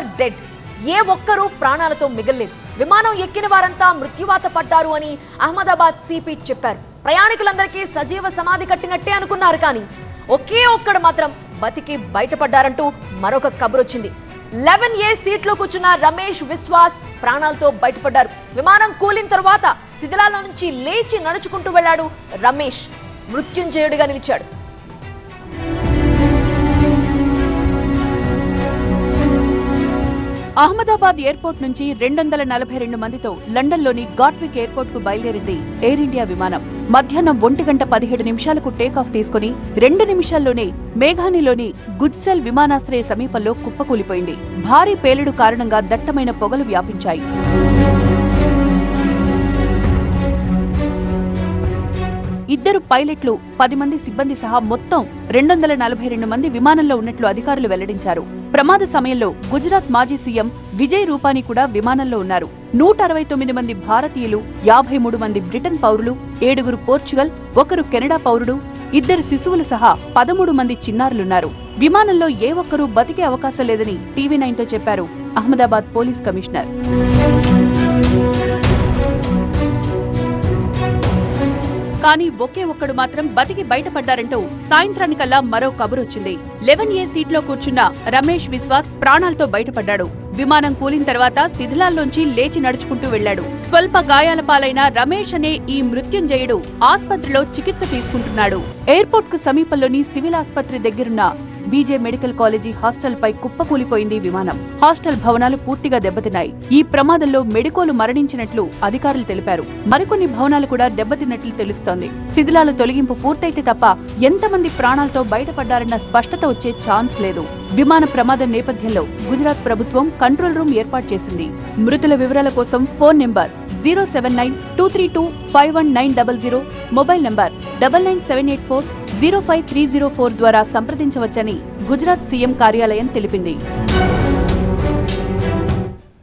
వర్ dead. ఏ ఒక్కరూ ప్రాణాలతో మిగల్లేదు. విమానం ఎక్కిన వారంతా మృత్యువాత పడ్డారు అని అహ్మదాబాద్ సిపి చెప్పారు. ప్రయాణికులందరికీ సజీవ సమాధి కట్టినట్టే అనుకున్నారు, కానీ ఒకే ఒక్కడు మాత్రం బతికి బయటపడ్డారంటూ మరొక కబురొచ్చింది. 11A సీట్లో కూర్చున్న రమేష్ విశ్వాస్ ప్రాణాలతో బయటపడ్డారు. విమానం కూలిన తర్వాత శిథిలాల నుంచి లేచి నడుచుకుంటూ వెళ్లాడు రమేష్. మృత్యుంజయుడిగా నిలిచాడు. అహ్మదాబాద్ ఎయిర్పోర్ట్ నుంచి 242 మందితో లండన్లోని గాట్విక్ ఎయిర్పోర్ట్ కు బయలుదేరింది ఎయిర్ ఇండియా విమానం. మధ్యాహ్నం 1:17 టేకాఫ్ తీసుకుని 2 నిమిషాల్లోనే మేఘానిలోని గుజ్సెల్ విమానాశ్రయ సమీపంలో కుప్పకూలిపోయింది. భారీ పేలుడు కారణంగా దట్టమైన పొగలు వ్యాపించాయి. ఇద్దరు పైలట్లు, 10 మంది సిబ్బంది సహా మొత్తం 242 మంది విమానంలో ఉన్నట్లు అధికారులు వెల్లడించారు. ప్రమాద సమయంలో గుజరాత్ మాజీ సీఎం విజయ్ రూపానీ కూడా విమానంలో ఉన్నారు. 169 మంది భారతీయులు, 53 మంది బ్రిటన్ పౌరులు, 7 పోర్చుగల్, 1 కెనడా పౌరుడు, 2 శిశువులు సహా 13 మంది చిన్నారులున్నారు. విమానంలో ఏ ఒక్కరూ బతికే అవకాశం లేదని టీవీ9తో చెప్పారు అహ్మదాబాద్ పోలీస్ కమిషనర్. కానీ ఒకే ఒక్కడు మాత్రం బతికి బయటపడ్డారంటూ సాయంత్రానికల్లా మరో కబురొచ్చింది. 11A సీట్లో కూర్చున్న రమేష్ విశ్వాస్ ప్రాణాలతో బయటపడ్డాడు. విమానం కూలిన తర్వాత శిథిలాల్లోంచి లేచి నడుచుకుంటూ వెళ్లాడు. స్వల్ప గాయాల పాలైన రమేష్ అనే ఈ మృత్యుంజయుడు ఆస్పత్రిలో చికిత్స తీసుకుంటున్నాడు. ఎయిర్పోర్ట్ కు సమీపంలోని సివిల్ ఆస్పత్రి దగ్గరున్న బీజే మెడికల్ కాలేజీ హాస్టల్ పై కుప్పకూలిపోయింది విమానం. హాస్టల్ భవనాలు పూర్తిగా దెబ్బతిన్నాయి. ఈ ప్రమాదంలో మెడికోలు మరణించినట్లు అధికారులు తెలిపారు. మరికొన్ని భవనాలు కూడా దెబ్బతిన్నట్లు తెలుస్తోంది. శిథిలాల తొలగింపు పూర్తయితే తప్ప ఎంతమంది ప్రాణాలతో బయటపడ్డారన్న స్పష్టత వచ్చే ఛాన్స్ లేదు. విమాన ప్రమాదం నేపథ్యంలో గుజరాత్ ప్రభుత్వం కంట్రోల్ రూమ్ ఏర్పాటు చేసింది. మృతుల వివరాల కోసం ఫోన్ నెంబర్ 07923251900, మొబైల్ నంబర్ 9978405304 ద్వారా సంప్రదించవచ్చని గుజరాత్ సీఎం కార్యాలయం తెలిపింది.